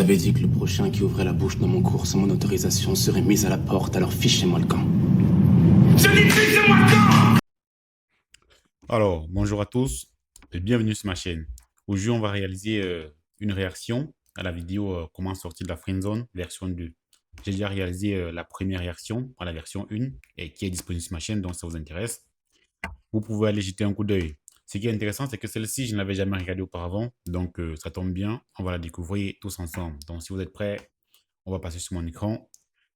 avais dit que le prochain qui ouvrait la bouche dans mon cours sans mon autorisation serait mis à la porte, alors fichez-moi le camp. Je dis fichez-moi le camp! Alors, bonjour à tous et bienvenue sur ma chaîne. Aujourd'hui, on va réaliser une réaction à la vidéo comment sortir de la friendzone version 2. J'ai déjà réalisé la première réaction à la version 1 et qui est disponible sur ma chaîne, donc si ça vous intéresse, vous pouvez aller jeter un coup d'œil. Ce qui est intéressant, c'est que celle-ci, je ne l'avais jamais regardée auparavant, donc ça tombe bien, on va la découvrir tous ensemble. Donc si vous êtes prêts, on va passer sur mon écran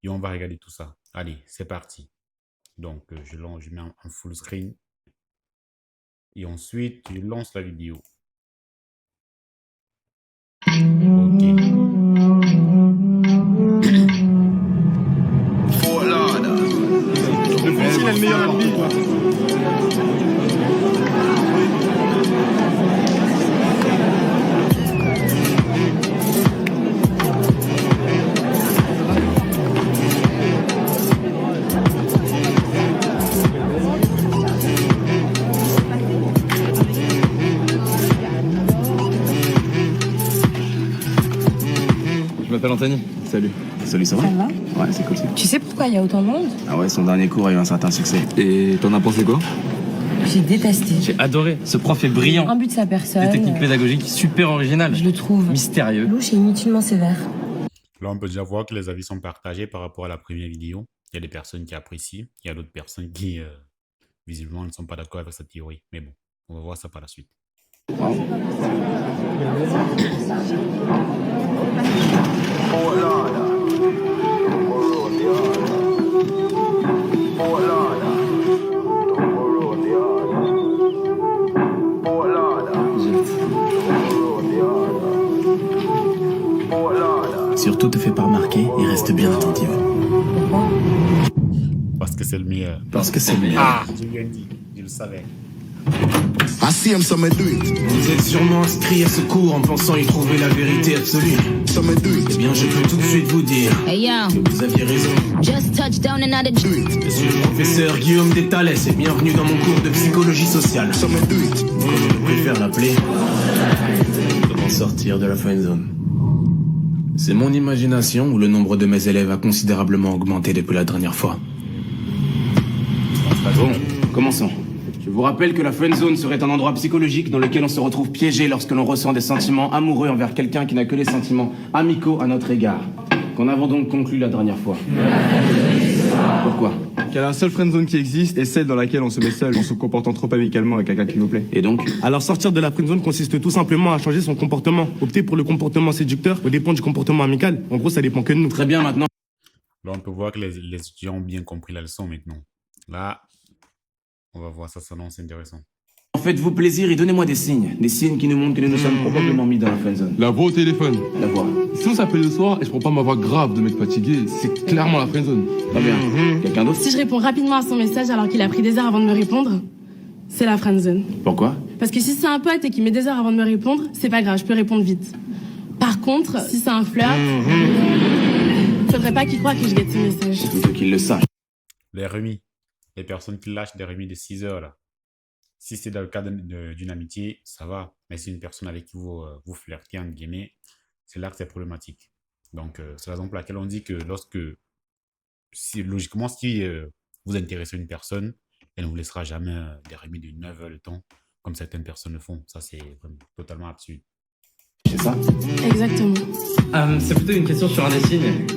et on va regarder tout ça. Allez, c'est parti. Donc je mets en full screen et ensuite je lance la vidéo. Ok. Le fusil a le meilleur ami, quoi. Je m'appelle Anthony. Salut. Salut, ça va? Ça va? Ouais, c'est cool. Tu sais pourquoi il y a autant de monde? Ah ouais, son dernier cours a eu un certain succès. Et t'en as pensé quoi? J'ai détesté. J'ai adoré. Ce prof est brillant. Un but de sa personne. Des techniques pédagogiques super originales. Je le trouve Mystérieux. louche et inutilement sévère. Là, on peut déjà voir que les avis sont partagés par rapport à la première vidéo. Il y a des personnes qui apprécient, il y a d'autres personnes qui, visiblement, ne sont pas d'accord avec cette théorie. Mais bon, on va voir ça par la suite. Surtout te fais pas remarquer et reste bien attentive. Parce que c'est le meilleur. Parce que c'est le meilleur. Ah, je lui ai dit, je le savais. I see him, some do it. Vous êtes sûrement inscrit à ce cours en pensant y trouver la vérité absolue. Some do Eh it. bien, je peux tout de suite vous dire Hey yo, que vous aviez raison. just touched down another. Do it. Je suis le professeur Guillaume Déthalès et bienvenue dans mon cours de psychologie sociale. Some do it. Comme je préfère l'appeler, comment sortir de la friendzone. C'est mon imagination ou le nombre de mes élèves a considérablement augmenté depuis la dernière fois. Bon, commençons. Je vous rappelle que la friendzone serait un endroit psychologique dans lequel on se retrouve piégé lorsque l'on ressent des sentiments amoureux envers quelqu'un qui n'a que des sentiments amicaux à notre égard. Qu'en avons donc conclu la dernière fois. Pourquoi? Qu'il y a la seule friendzone qui existe et celle dans laquelle on se met seul en se comportant trop amicalement avec quelqu'un qui nous plaît. Et donc? Alors sortir de la friendzone consiste tout simplement à changer son comportement. Opter pour le comportement séducteur au dépend du comportement amical. En gros, ça dépend que de nous. Très bien, maintenant. Là, on peut voir que les étudiants ont bien compris la leçon maintenant. Là, on va voir ça s'annonce intéressant. Faites-vous plaisir et donnez-moi des signes. Des signes qui nous montrent que nous nous sommes probablement mis dans la friendzone. La voix au téléphone. La voix. Si on s'appelle le soir et je prends pas ma voix grave de mec fatigué, c'est clairement la friendzone. Très bien. Quelqu'un d'autre? Si je réponds rapidement à son message alors qu'il a pris des heures avant de me répondre, c'est la friendzone. Pourquoi? Parce que si c'est un pote et qu'il met des heures avant de me répondre, c'est pas grave, je peux répondre vite. Par contre, si c'est un flirt, faudrait pas qu'il croie que je guette ses messages. Il faut qu'il le sache. Les remis. Les personnes qui lâchent des remis de 6 heures là. Si c'est dans le cadre d'une amitié, ça va. Mais si une personne avec qui vous flirtez, entre guillemets, c'est là que c'est problématique. Donc, c'est la raison pour laquelle on dit que logiquement, si vous intéressez une personne, elle ne vous laissera jamais des remis de 9 heures de temps, comme certaines personnes le font. Ça, c'est totalement absurde. C'est ça? Exactement. C'est plutôt une question sur un des signes.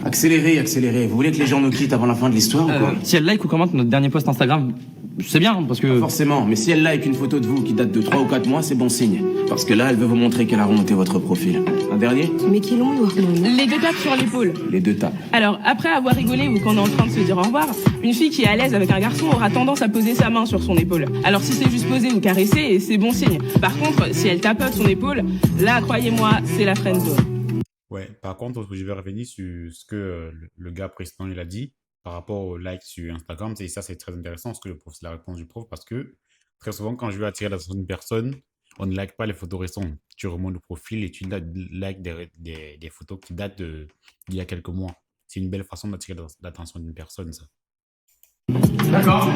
Accélérez, accélérez. Vous voulez que les gens nous quittent avant la fin de l'histoire ou quoi? Si elle like ou commente notre dernier post Instagram, c'est bien parce Pas que... forcément, mais si elle like une photo de vous qui date de 3 ou 4 mois, c'est bon signe. Parce que là, elle veut vous montrer qu'elle a remonté votre profil. Un dernier? Mais qui l'ont doit. Les deux tapes sur l'épaule. Les deux tapes. Alors, après avoir rigolé ou qu'on est en train de se dire au revoir, une fille qui est à l'aise avec un garçon aura tendance à poser sa main sur son épaule. Alors si c'est juste poser ou caresser, c'est bon signe. Par contre, si elle tapote son épaule, là, croyez-moi, c'est la friendzone. Ouais, par contre, je vais revenir sur ce que le gars précédent il a dit par rapport au like sur Instagram. Et ça, c'est très intéressant, ce que c'est la réponse du prof, parce que très souvent, quand je veux attirer l'attention d'une personne, on ne like pas les photos récentes. Tu remontes le profil et tu likes des photos qui datent d'il y a quelques mois. C'est une belle façon d'attirer l'attention d'une personne, ça. D'accord.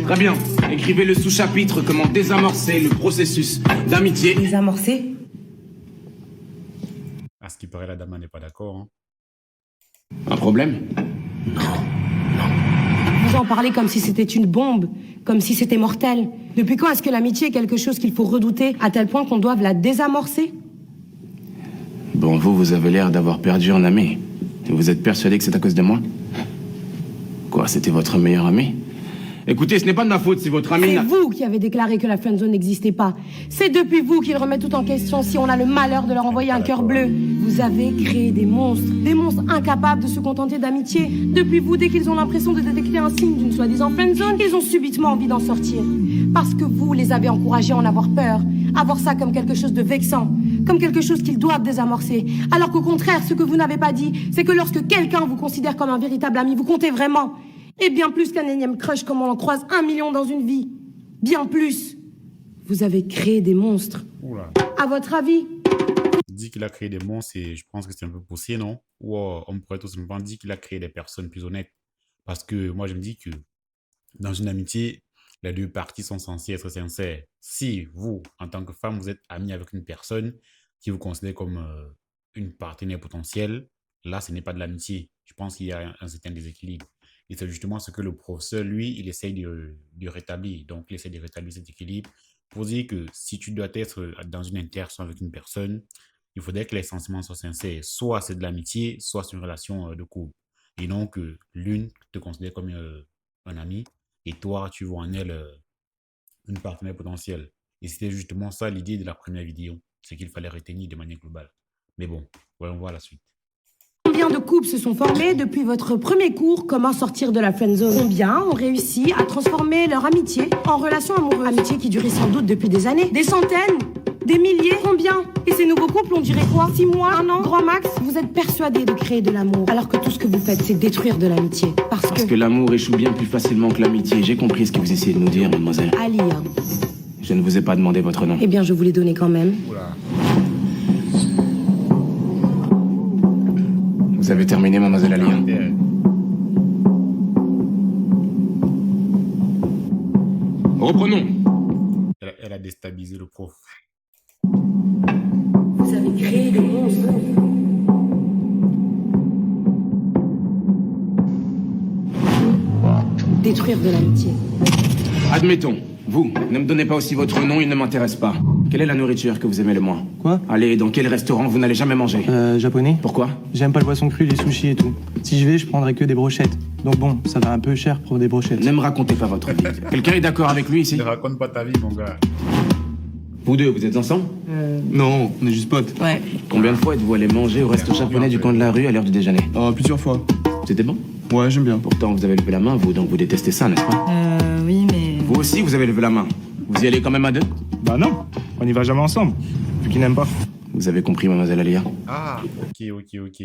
Très bien. Écrivez le sous-chapitre comment désamorcer le processus d'amitié. Désamorcer? À ce qui paraît, la dame n'est pas d'accord. Hein. Un problème? Vous en parlez comme si c'était une bombe, comme si c'était mortel. Depuis quand est-ce que l'amitié est quelque chose qu'il faut redouter à tel point qu'on doive la désamorcer? Bon, vous avez l'air d'avoir perdu un ami. Et vous êtes persuadé que c'est à cause de moi? Quoi, c'était votre meilleur ami? Écoutez, ce n'est pas de ma faute si votre ami C'est n'a... vous qui avez déclaré que la friendzone n'existait pas. C'est depuis vous qu'ils remettent tout en question si on a le malheur de leur envoyer un cœur bleu. Vous avez créé des monstres incapables de se contenter d'amitié. Depuis vous, dès qu'ils ont l'impression de détecter un signe d'une soi-disant friendzone, ils ont subitement envie d'en sortir. Parce que vous les avez encouragés à en avoir peur, à voir ça comme quelque chose de vexant, comme quelque chose qu'ils doivent désamorcer. Alors qu'au contraire, ce que vous n'avez pas dit, c'est que lorsque quelqu'un vous considère comme un véritable ami, vous comptez vraiment. Et bien plus qu'un énième crush comme on en croise 1 million dans une vie. Bien plus. Vous avez créé des monstres. Oula. À votre avis? Dit qu'il a créé des monstres et je pense que c'est un peu poussé, non? Ou on pourrait tout simplement dire qu'il a créé des personnes plus honnêtes. Parce que moi, je me dis que dans une amitié, les deux parties sont censées être sincères. Si vous, en tant que femme, vous êtes amie avec une personne qui vous considère comme une partenaire potentielle, là, ce n'est pas de l'amitié. Je pense qu'il y a un certain déséquilibre. Et c'est justement ce que le professeur, lui, il essaye de rétablir. Donc, il essaie de rétablir cet équilibre pour dire que si tu dois être dans une interaction avec une personne, il faudrait que les sentiments soient sincères. Soit c'est de l'amitié, soit c'est une relation de couple. Et non que l'une te considère comme un ami et toi, tu vois en elle une partenaire potentielle. Et c'était justement ça l'idée de la première vidéo. C'est qu'il fallait retenir de manière globale. Mais bon, voyons voir la suite. Combien de couples se sont formés depuis votre premier cours Comment sortir de la friendzone? Combien ont réussi à transformer leur amitié en relation amoureuse? Amitié qui durait sans doute depuis des années. Des centaines? Des milliers? Combien? Et ces nouveaux couples, on dirait quoi? 6 mois? 1 an? Grand max? Vous êtes persuadés de créer de l'amour, alors que tout ce que vous faites, c'est détruire de l'amitié. Parce que l'amour échoue bien plus facilement que l'amitié. J'ai compris ce que vous essayez de nous dire, mademoiselle. Ali, hein. Je ne vous ai pas demandé votre nom. Eh bien, je vous l'ai donné quand même. Oula. Vous avez terminé, mademoiselle Alia. Reprenons. Elle a déstabilisé le prof. Vous avez créé des monstres. Détruire de l'amitié. Admettons, vous, ne me donnez pas aussi votre nom, il ne m'intéresse pas. Quelle est la nourriture que vous aimez le moins? Quoi? Allez, dans quel restaurant vous n'allez jamais manger? Japonais. Pourquoi? J'aime pas le poisson cru, les sushis et tout. Si je vais, je prendrai que des brochettes. Donc bon, ça va un peu cher pour des brochettes. Ne me racontez pas votre vie. Quelqu'un est d'accord avec lui ici? Ne raconte pas ta vie, mon gars. Vous deux, vous êtes ensemble? Non, on est juste potes. Ouais. Combien de fois êtes-vous allé manger au resto japonais du coin de la rue à l'heure du déjeuner? Plusieurs fois. C'était bon? Ouais, j'aime bien. Pourtant, vous avez levé la main, vous, donc vous détestez ça, n'est-ce pas? Oui, mais... Vous aussi, vous avez levé la main. Vous y allez quand même à deux? Bah non, on y va jamais ensemble, vu qu'il n'aime pas. Vous avez compris, mademoiselle Alia? Ah, ok.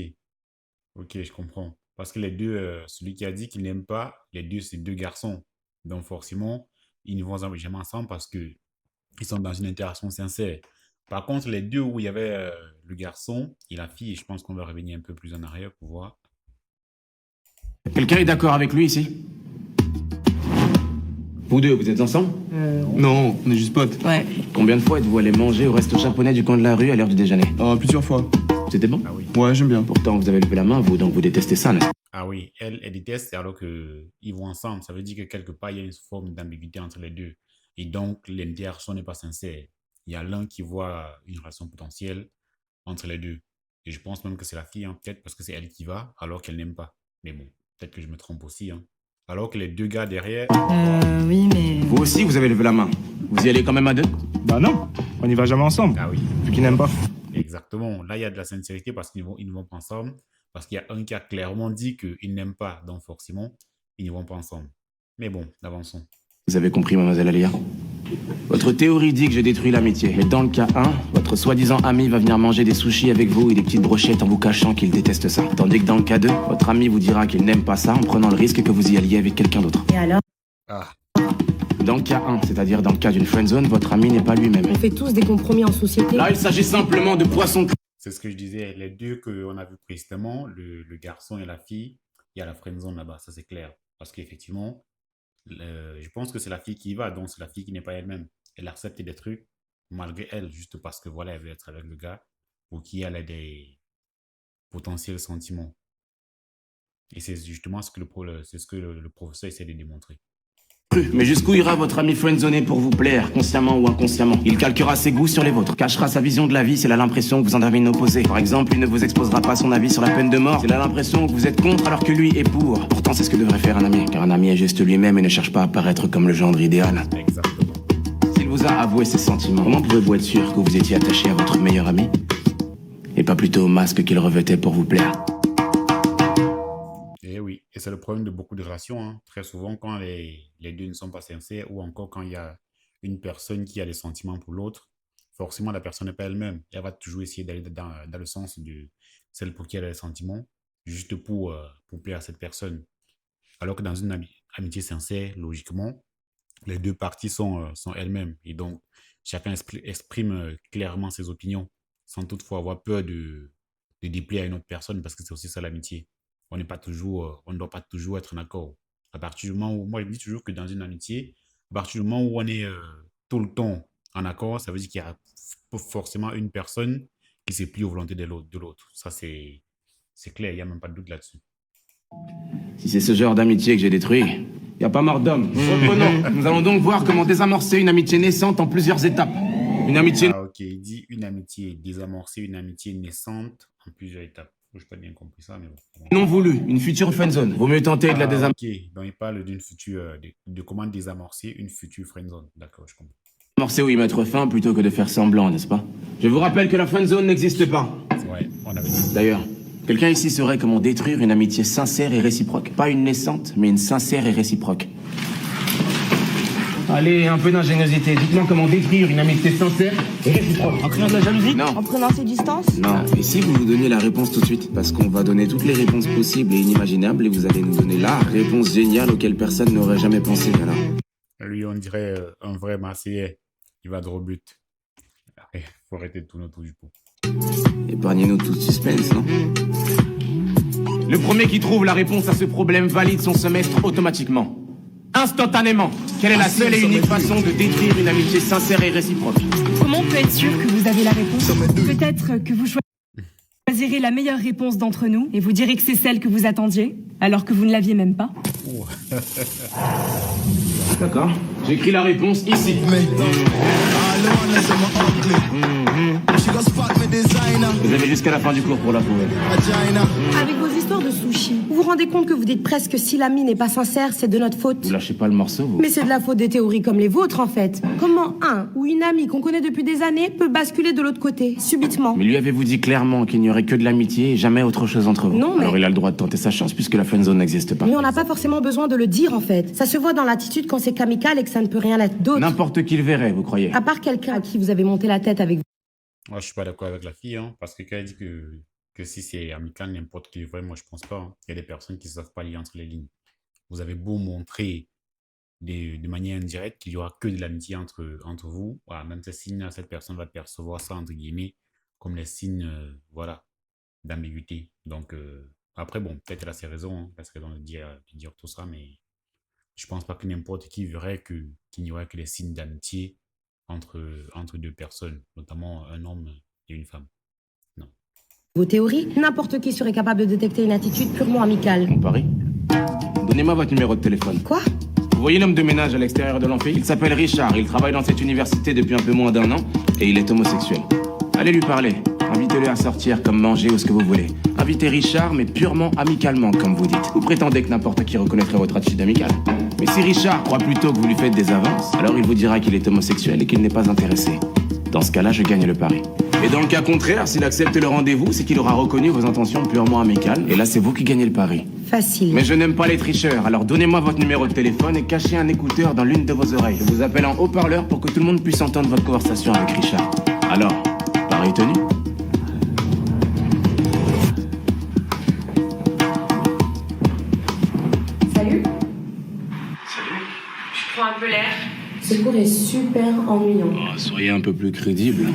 Ok, je comprends. Parce que les deux, celui qui a dit qu'il n'aime pas, les deux, c'est deux garçons. Donc forcément, ils ne vont jamais ensemble parce que ils sont dans une interaction sincère. Par contre, les deux où il y avait le garçon et la fille, je pense qu'on va revenir un peu plus en arrière pour voir. Quelqu'un est d'accord avec lui ici? Vous deux, vous êtes ensemble? Non, on est juste potes. Ouais. Combien de fois êtes-vous allé manger au resto japonais du coin de la rue à l'heure du déjeuner? Plusieurs fois. C'était bon? Ah oui. Ouais, j'aime bien. Pourtant, vous avez levé la main, vous, donc vous détestez ça, n'est-ce pas? Ah oui, elle déteste alors qu'ils vont ensemble. Ça veut dire que quelque part, il y a une forme d'ambiguïté entre les deux. Et donc, l'interaction n'est pas sincère. Il y a l'un qui voit une relation potentielle entre les deux. Et je pense même que c'est la fille, hein, peut-être parce que c'est elle qui va, alors qu'elle n'aime pas. Mais bon, peut-être que je me trompe aussi. Hein. Alors que les deux gars derrière... Oui, mais... Vous aussi, vous avez levé la main. Vous y allez quand même à deux? Bah non, on y va jamais ensemble, Ah oui, vu qu'il n'aime pas. exactement. Là, il y a de la sincérité parce qu'ils ne vont pas ensemble. Parce qu'il y a un qui a clairement dit qu'il n'aime pas. Donc forcément, ils ne vont pas ensemble. Mais bon, avançons. Vous avez compris, mademoiselle Alia? Votre théorie dit que j'ai détruit l'amitié. Mais dans le cas 1, votre soi-disant ami va venir manger des sushis avec vous et des petites brochettes en vous cachant qu'il déteste ça. Tandis que dans le cas 2, votre ami vous dira qu'il n'aime pas ça en prenant le risque que vous y alliez avec quelqu'un d'autre. Et alors? Ah, Dans le cas 1, c'est-à-dire dans le cas d'une friendzone, votre ami n'est pas lui-même. On fait tous des compromis en société. Là, il s'agit simplement de poissons. c'est ce que je disais. Les deux qu'on a vu précédemment, le garçon et la fille, il y a la friendzone là-bas, ça c'est clair. Parce qu'effectivement, je pense que c'est la fille qui y va, donc c'est la fille qui n'est pas elle-même. Elle accepte des trucs malgré elle, juste parce que voilà, elle veut être avec le gars pour qui elle a potentiels sentiments. Et c'est justement ce que le professeur essaie de démontrer. Mais jusqu'où ira votre ami friendzoné pour vous plaire, consciemment ou inconsciemment? Il calquera ses goûts sur les vôtres, cachera sa vision de la vie s'il a l'impression que vous en avez une opposée. Par exemple, il ne vous exposera pas son avis sur la peine de mort s'il a l'impression que vous êtes contre alors que lui est pour. Pourtant, c'est ce que devrait faire un ami, car un ami est juste lui-même et ne cherche pas à paraître comme le gendre idéal. Exactement. S'il vous a avoué ses sentiments, comment pouvez-vous être sûr que vous étiez attaché à votre meilleur ami et pas plutôt au masque qu'il revêtait pour vous plaire? Et oui, et c'est le problème de beaucoup de relations, hein. Très souvent, quand les deux ne sont pas sincères ou encore quand il y a une personne qui a des sentiments pour l'autre, forcément, la personne n'est pas elle-même. Elle va toujours essayer d'aller dans le sens de celle pour qui elle a des sentiments, juste pour plaire à cette personne. Alors que dans une amitié sincère, logiquement, les deux parties sont elles-mêmes. Et donc, chacun exprime clairement ses opinions, sans toutefois avoir peur de déplaire à une autre personne, parce que c'est aussi ça l'amitié. On ne doit pas toujours être en accord. À partir du moment où, moi je dis toujours que dans une amitié, à partir du moment où on est tout le temps en accord, ça veut dire qu'il y a forcément une personne qui se plie aux volontés de l'autre. Ça c'est clair, il n'y a même pas de doute là-dessus. Si c'est ce genre d'amitié que j'ai détruit, il n'y a pas mort d'homme. Reprenons. Nous allons donc voir comment désamorcer une amitié naissante en plusieurs étapes. Une amitié... Ah ok, il dit une amitié désamorcer, une amitié naissante en plusieurs étapes. Je n'ai pas bien compris ça, mais bon. non voulue, une future friendzone. Vaut mieux tenter de la désamorcer. Ok, donc il parle d'une future, de comment désamorcer une future friendzone. D'accord, je comprends. Amorcer ou y mettre fin plutôt que de faire semblant, n'est-ce pas? Je vous rappelle que la friendzone n'existe pas. Ouais, on avait dit. D'ailleurs, quelqu'un ici saurait comment détruire une amitié sincère et réciproque. Pas une naissante, mais une sincère et réciproque. Allez, un peu d'ingéniosité. Dites-moi comment détruire une amitié sincère et réciproque. En créant de la jalousie? Non. En prenant ses distances? Non. Et si vous nous donniez la réponse tout de suite? Parce qu'on va donner toutes les réponses possibles et inimaginables et vous allez nous donner la réponse géniale auquel personne n'aurait jamais pensé, alors. Lui, on dirait un vrai Marseillais. Il va droit au but. Il faut arrêter de tourner autour du pot. Épargnez-nous tout suspense, non? Le premier qui trouve la réponse à ce problème valide son semestre automatiquement. Instantanément. Quelle est la seule et unique façon de détruire une amitié sincère et réciproque? Comment on peut être sûr que vous avez la réponse? Peut-être que vous choisirez la meilleure réponse d'entre nous et vous direz que c'est celle que vous attendiez, alors que vous ne l'aviez même pas. D'accord. J'écris la réponse ici. Vous avez jusqu'à la fin du cours pour la trouver. Avec vos histoires de sushi, vous vous rendez compte que vous dites presque si l'ami n'est pas sincère, c'est de notre faute? Vous lâchez pas le morceau, vous. Mais c'est de la faute des théories comme les vôtres, en fait. Comment un ou une amie qu'on connaît depuis des années peut basculer de l'autre côté, subitement? Mais lui avez-vous dit clairement qu'il n'y aurait que de l'amitié et jamais autre chose entre vous? Non, mais... Alors il a le droit de tenter sa chance puisque la friendzone n'existe pas. Mais on n'a pas forcément besoin de le dire, en fait. Ça se voit dans l'attitude quand c'est qu'amical et que ça ne peut rien être d'autre. N'importe qui le verrait, vous croyez? À part quelqu'un à qui vous avez monté la tête avec vous. Moi, je suis pas d'accord avec la fille, hein, parce que quand elle dit que si c'est amical, n'importe qui le verrait, moi, je pense pas. Hein. Il y a des personnes qui ne savent pas lire entre les lignes. Vous avez beau montrer de manière indirecte qu'il y aura que de l'amitié entre vous. Voilà, même ces signes, cette personne va percevoir ça, entre guillemets, comme les signes, voilà, d'ambiguïté. Donc, après, bon, peut-être elle a ses raisons, hein, parce qu'elle va dire tout ça, mais je pense pas que n'importe qui verrait qu'il n'y aurait que des signes d'amitié entre deux personnes, notamment un homme et une femme. Non. Vos théories, n'importe qui serait capable de détecter une attitude purement amicale. On parie? Donnez-moi votre numéro de téléphone. Quoi? Vous voyez l'homme de ménage à l'extérieur de l'amphi? Il s'appelle Richard, il travaille dans cette université depuis un peu moins d'1 an et il est homosexuel. Allez lui parler, invitez-le à sortir comme manger ou ce que vous voulez. Invitez Richard, mais purement amicalement, comme vous dites. Vous prétendez que n'importe qui reconnaîtrait votre attitude amicale. Mais si Richard croit plutôt que vous lui faites des avances, alors il vous dira qu'il est homosexuel et qu'il n'est pas intéressé. Dans ce cas-là, je gagne le pari. Et dans le cas contraire, s'il accepte le rendez-vous, c'est qu'il aura reconnu vos intentions purement amicales. Et là, c'est vous qui gagnez le pari. Facile. Mais je n'aime pas les tricheurs, alors donnez-moi votre numéro de téléphone et cachez un écouteur dans l'une de vos oreilles. Je vous appelle en haut-parleur pour que tout le monde puisse entendre votre conversation avec Richard. Alors, pari tenu? Salut. Je prends un peu l'air. Ce cours est super ennuyant. Oh, soyez un peu plus crédible.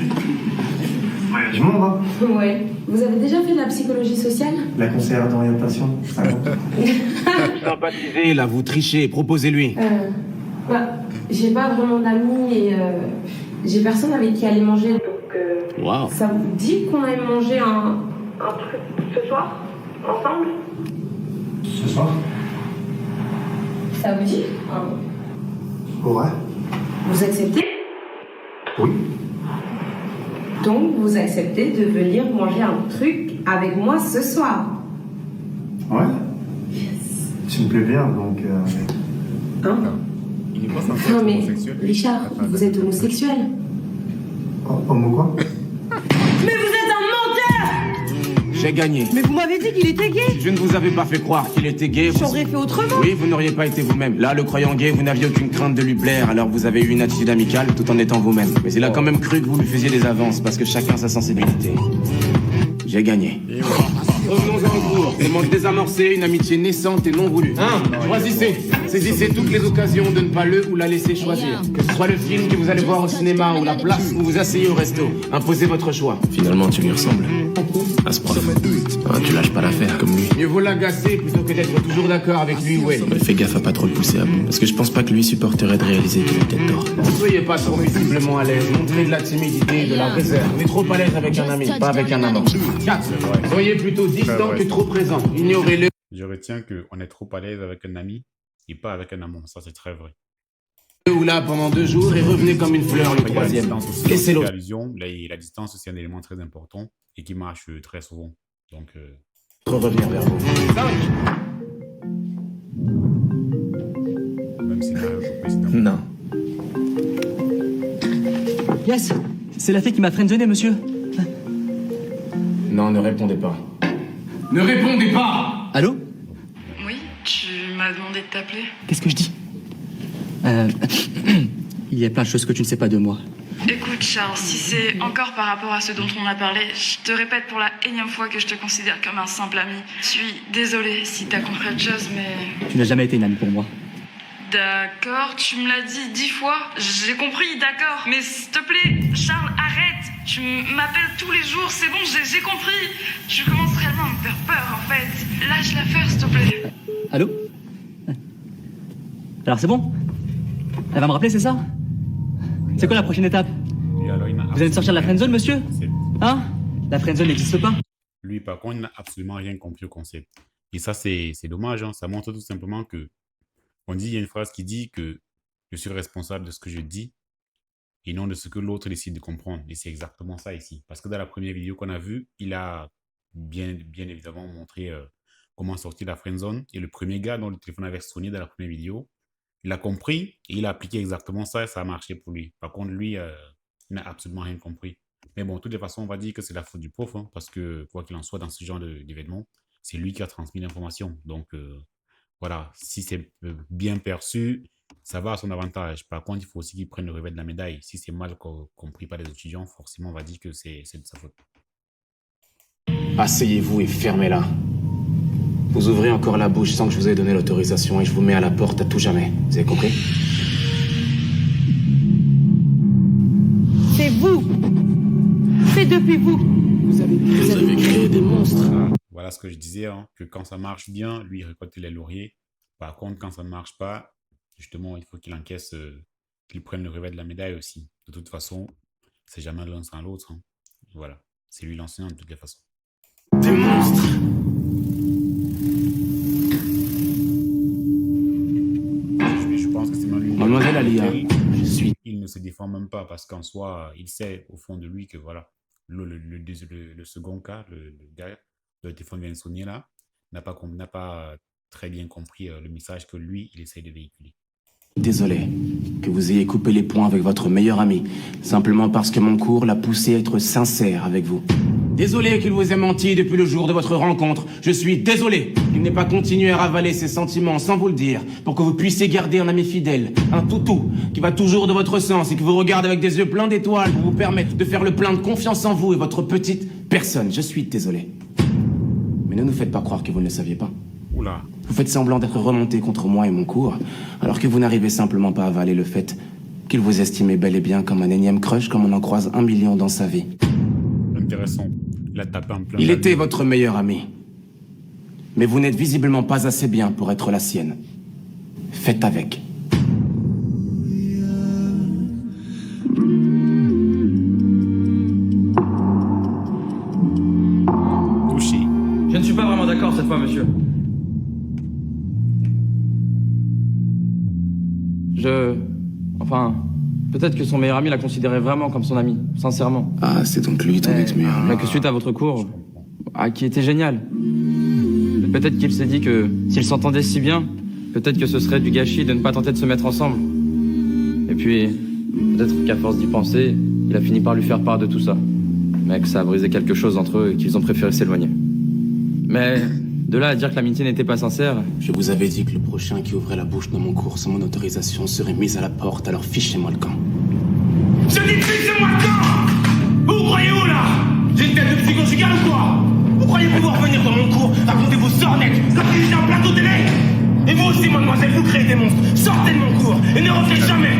Du monde, hein? Ouais. Vous avez déjà fait de la psychologie sociale? La conseillère d'orientation. Sympathisez, là, vous trichez, proposez-lui. J'ai pas vraiment d'amis et j'ai personne avec qui aller manger, donc Wow. ça vous dit qu'on aille manger un truc ce soir, ensemble? Ce soir? Ça vous dit? Ouais. Vous acceptez? Oui. Donc, vous acceptez de venir manger un truc avec moi ce soir? Ouais. Tu me plais bien, donc... Hein? Il n'est pas censé Non être mais, homosexuel. Richard, vous êtes homosexuel. Homo quoi? Mais vous êtes un menteur! J'ai gagné. Mais vous m'avez dit qu'il était gay! Je ne vous avais pas fait croire qu'il était gay. J'aurais fait autrement! Oui, vous n'auriez pas été vous-même. Là, le croyant gay, vous n'aviez aucune crainte de lui plaire, alors vous avez eu une attitude amicale tout en étant vous-même. Mais il a quand même cru que vous lui faisiez des avances, parce que chacun sa sensibilité. J'ai gagné. Revenons en cours. Comment désamorcer une amitié naissante et non voulue. Choisissez. Saisissez toutes les occasions de ne pas le ou la laisser choisir. Que ce soit le film que vous allez voir au cinéma ou la place où vous asseyez au resto. Imposez votre choix. Finalement, tu lui ressembles. À ce prof. Tu lâches pas l'affaire comme lui. Mieux vaut l'agacer plutôt que d'être toujours d'accord avec lui, ouais. Mais fais gaffe à pas trop le pousser à bout. Parce que je pense pas que lui supporterait de réaliser qu'il a peut-être tort. Ne soyez pas trop visiblement à l'aise. Montrez de la timidité, de la réserve. On est trop à l'aise avec un ami, pas avec un amant. 4. Soyez plutôt distant que trop présent. Ignorez-le. Je retiens qu'on est trop à l'aise avec un ami et pas avec un amant. Ça, c'est très vrai. Ou là pendant 2 jours et revenez comme une fleur le troisième. Laissez l'autre. La distance aussi est un élément très important et qui marche très souvent. Donc, revenir vers vous. 5. Même si président. Non. Yes, c'est la fille qui m'a friendzoné, monsieur. Non, ne répondez pas. Ne répondez pas! Allô? Oui, tu m'as demandé de t'appeler. Qu'est-ce que je dis? Il y a plein de choses que tu ne sais pas de moi. Écoute Charles, si c'est encore par rapport à ce dont on a parlé, je te répète pour la énième fois que je te considère comme un simple ami. Je suis désolée si t'as compris autre chose, mais... Tu n'as jamais été une amie pour moi. D'accord, tu me l'as dit 10 fois, j'ai compris, d'accord. Mais s'il te plaît, Charles, arrête. Tu m'appelles tous les jours, c'est bon, j'ai compris. Tu commences réellement à me faire peur, en fait. Lâche l'affaire, s'il te plaît. Allô? Alors c'est bon? Elle va me rappeler, c'est ça? C'est quoi la prochaine étape? Vous allez me sortir de la friendzone, monsieur? Hein? La friendzone n'existe pas? Lui, par contre, il n'a absolument rien compris au concept. Et ça, c'est dommage. Hein. Ça montre tout simplement que... On dit, il y a une phrase qui dit que je suis responsable de ce que je dis et non de ce que l'autre décide de comprendre. Et c'est exactement ça ici. Parce que dans la première vidéo qu'on a vue, il a bien évidemment montré comment sortir de la friendzone. Et le premier gars dont le téléphone avait sonné dans la première vidéo, il a compris et il a appliqué exactement ça et ça a marché pour lui. Par contre, lui, il n'a absolument rien compris. Mais bon, de toutes les façons, on va dire que c'est la faute du prof, hein, parce que quoi qu'il en soit, dans ce genre d'événement, c'est lui qui a transmis l'information. Donc, voilà, si c'est bien perçu, ça va à son avantage. Par contre, il faut aussi qu'il prenne le revers de la médaille. Si c'est mal compris par les étudiants, forcément, on va dire que c'est de sa faute. Asseyez-vous et fermez-la. Vous ouvrez encore la bouche sans que je vous ai donné l'autorisation et je vous mets à la porte à tout jamais. Vous avez compris? C'est vous! C'est depuis vous! Vous avez créé des monstres. Voilà ce que je disais, hein, que quand ça marche bien, lui, il récolte les lauriers. Par contre, quand ça ne marche pas, justement, il faut qu'il encaisse, qu'il prenne le revers de la médaille aussi. De toute façon, c'est jamais l'un sans l'autre. Hein. Voilà, c'est lui l'enseignant de toutes les façons. Des monstres! Je pense que c'est même lui. Mademoiselle Alia, je suis... Il ne se défend même pas parce qu'en soi, il sait au fond de lui que voilà, le second cas, le gars, le téléphone vient de sonner là, n'a pas très bien compris le message que lui, il essaie de véhiculer. Désolé que vous ayez coupé les ponts avec votre meilleur ami, simplement parce que mon cours l'a poussé à être sincère avec vous. Désolé qu'il vous ait menti depuis le jour de votre rencontre. Je suis désolé qu'il n'ait pas continué à ravaler ses sentiments sans vous le dire, pour que vous puissiez garder un ami fidèle, un toutou, qui va toujours de votre sens et qui vous regarde avec des yeux pleins d'étoiles pour vous permettre de faire le plein de confiance en vous et votre petite personne. Je suis désolé. Mais ne nous faites pas croire que vous ne le saviez pas. Oula. Vous faites semblant d'être remonté contre moi et mon cours, alors que vous n'arrivez simplement pas à avaler le fait qu'il vous estimait bel et bien comme un énième crush comme on en croise 1 million dans sa vie. Intéressant. Il a tapé en plein. Il était votre meilleur ami. Mais vous n'êtes visiblement pas assez bien pour être la sienne. Faites avec. Je ne suis pas vraiment d'accord cette fois, monsieur. Enfin, peut-être que son meilleur ami la considérait vraiment comme son ami, sincèrement. Ah, c'est donc lui ton ex-meilleur ami. Mais que suite à votre cours, qui était génial. Peut-être qu'il s'est dit que s'ils s'entendaient si bien, peut-être que ce serait du gâchis de ne pas tenter de se mettre ensemble. Et puis, peut-être qu'à force d'y penser, il a fini par lui faire part de tout ça. Mais que ça a brisé quelque chose entre eux et qu'ils ont préféré s'éloigner. Mais de là à dire que l'amitié n'était pas sincère... Je vous avais dit que le prochain qui ouvrait la bouche dans mon cours sans mon autorisation serait mis à la porte, alors fichez-moi le camp. Je dis fichez-moi le camp! Vous croyez où là? J'ai une tête de psy conjugale ou quoi? Vous croyez pouvoir venir dans mon cours, raconter vos sornettes, comme si j'étais un plateau télé? Et vous aussi, mademoiselle, vous créez des monstres. Sortez de mon cours et ne revenez jamais!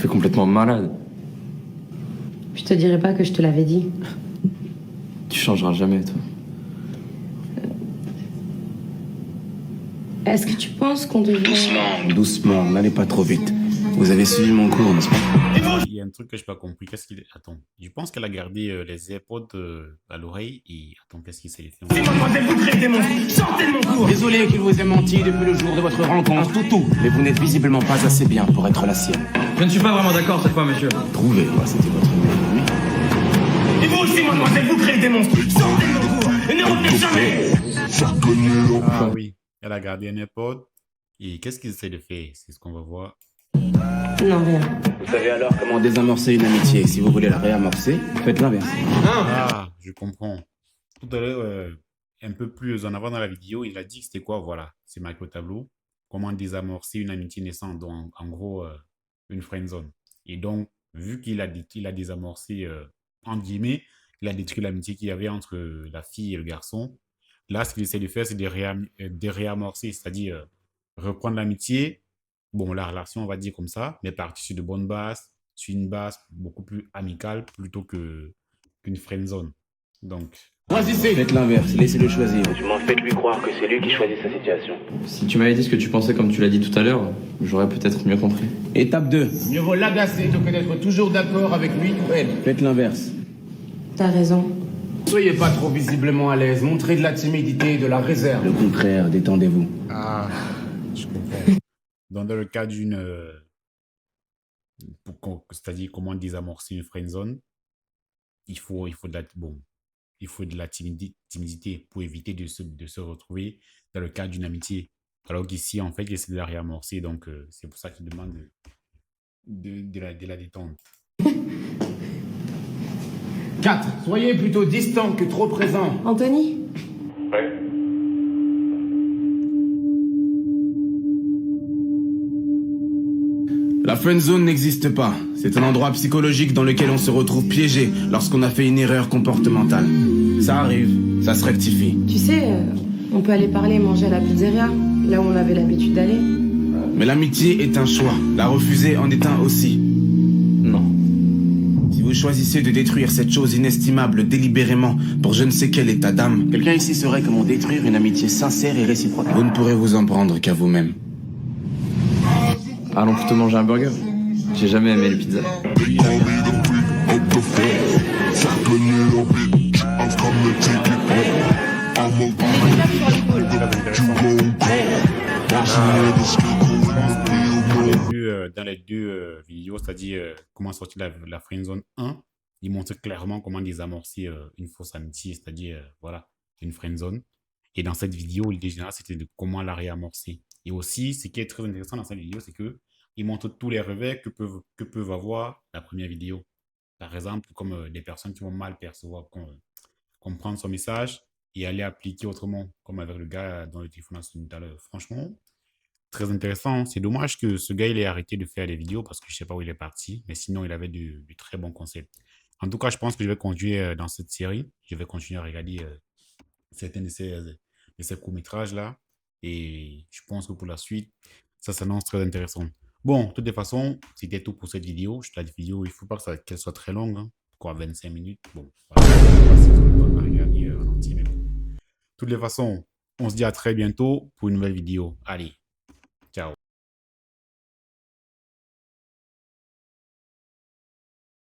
Complètement malade. Je te dirais pas que je te l'avais dit. Tu changeras jamais, toi. Est-ce que tu penses qu'on devrait... Doucement, n'allez pas trop vite. Vous avez suivi mon cours, n'est-ce pas? Il y a un truc que je n'ai pas compris. Qu'est-ce qu'il... Attends. Je pense qu'elle a gardé les AirPods à l'oreille et... Attends, qu'est-ce qu'il s'est fait? Si mademoiselle, vous créez des monstres. Sortez de mon cours! Désolé qu'il vous ait menti depuis le jour de votre rencontre, tout. Mais vous n'êtes visiblement pas assez bien pour être la sienne. Je ne suis pas vraiment d'accord cette fois, monsieur. Trouvez-moi, c'était votre meilleur ami. Et vous aussi, mademoiselle, vous créez des monstres. Sortez de mon cours et ne revenez jamais! Ah oui, elle a gardé un AirPod. Et qu'est-ce qu'ils essaient de faire? C'est ce qu'on va voir. Non, rien. Vous savez alors comment désamorcer une amitié. Si vous voulez la réamorcer, faites l'inverse. Ah, je comprends. Tout à l'heure, un peu plus en avant dans la vidéo, il a dit que c'était quoi? Voilà, c'est marqué au tableau. Comment désamorcer une amitié naissante. Donc, en gros, une friendzone. Et donc, vu qu'il a désamorcé, entre guillemets, il a détruit l'amitié qu'il y avait entre la fille et le garçon. Là, ce qu'il essaie de faire, c'est de réamorcer, c'est-à-dire reprendre l'amitié. Bon, la relation, on va dire comme ça, mais partir sur de bonnes bases, sur une base beaucoup plus amicale plutôt qu'une friendzone. Donc... Choisissez! Faites l'inverse, laissez-le choisir. Du moins, faites-lui croire que c'est lui qui choisit sa situation. Si tu m'avais dit ce que tu pensais comme tu l'as dit tout à l'heure, j'aurais peut-être mieux compris. Étape 2. Mieux vaut l'agacer que d'être toujours d'accord avec lui ou elle. Faites l'inverse. T'as raison. Soyez pas trop visiblement à l'aise, montrez de la timidité et de la réserve. Le contraire, détendez-vous. Ah, je comprends. Dans le cas d'une... c'est-à-dire comment désamorcer une friendzone, il faut de la timidité pour éviter de se retrouver dans le cadre d'une amitié. Alors qu'ici, en fait, il essaie de la réamorcer. Donc, c'est pour ça qu'il demande de la détente. 4. Soyez plutôt distant que trop présent. Anthony? Ouais. La friendzone n'existe pas. C'est un endroit psychologique dans lequel on se retrouve piégé lorsqu'on a fait une erreur comportementale. Ça arrive, ça se rectifie. Tu sais, on peut aller parler et manger à la pizzeria, là où on avait l'habitude d'aller. Mais l'amitié est un choix. La refuser en est un aussi. Non. Si vous choisissez de détruire cette chose inestimable délibérément pour je ne sais quel état d'âme, quelqu'un ici saurait comment détruire une amitié sincère et réciproque. Vous ne pourrez vous en prendre qu'à vous-même. Allons plutôt manger un burger. J'ai jamais aimé les pizzas. Dans les deux vidéos, c'est-à-dire comment sortir la friendzone 1, il montre clairement comment désamorcer une fausse amitié, c'est-à-dire voilà, une friendzone. Et dans cette vidéo, l'idée générale, c'était de comment la réamorcer. Et aussi, ce qui est très intéressant dans cette vidéo, c'est qu'il montre tous les revers que peuvent avoir la première vidéo. Par exemple, comme des personnes qui vont mal percevoir, comprendre son message et aller appliquer autrement, comme avec le gars dans le téléphone tout à l'heure. Franchement, très intéressant. C'est dommage que ce gars, il ait arrêté de faire des vidéos parce que je ne sais pas où il est parti, mais sinon, il avait du très bon concept. En tout cas, je pense que je vais continuer dans cette série. Je vais continuer à regarder certains de ces courts-métrages-là. Et je pense que pour la suite, ça s'annonce très intéressant. Bon, de toutes les façons, c'était tout pour cette vidéo. La vidéo, il ne faut pas qu'elle soit très longue. Hein. Quoi, 25 minutes. Bon, voilà. En entier, mais bon. De toutes les façons, on se dit à très bientôt pour une nouvelle vidéo. Allez, ciao.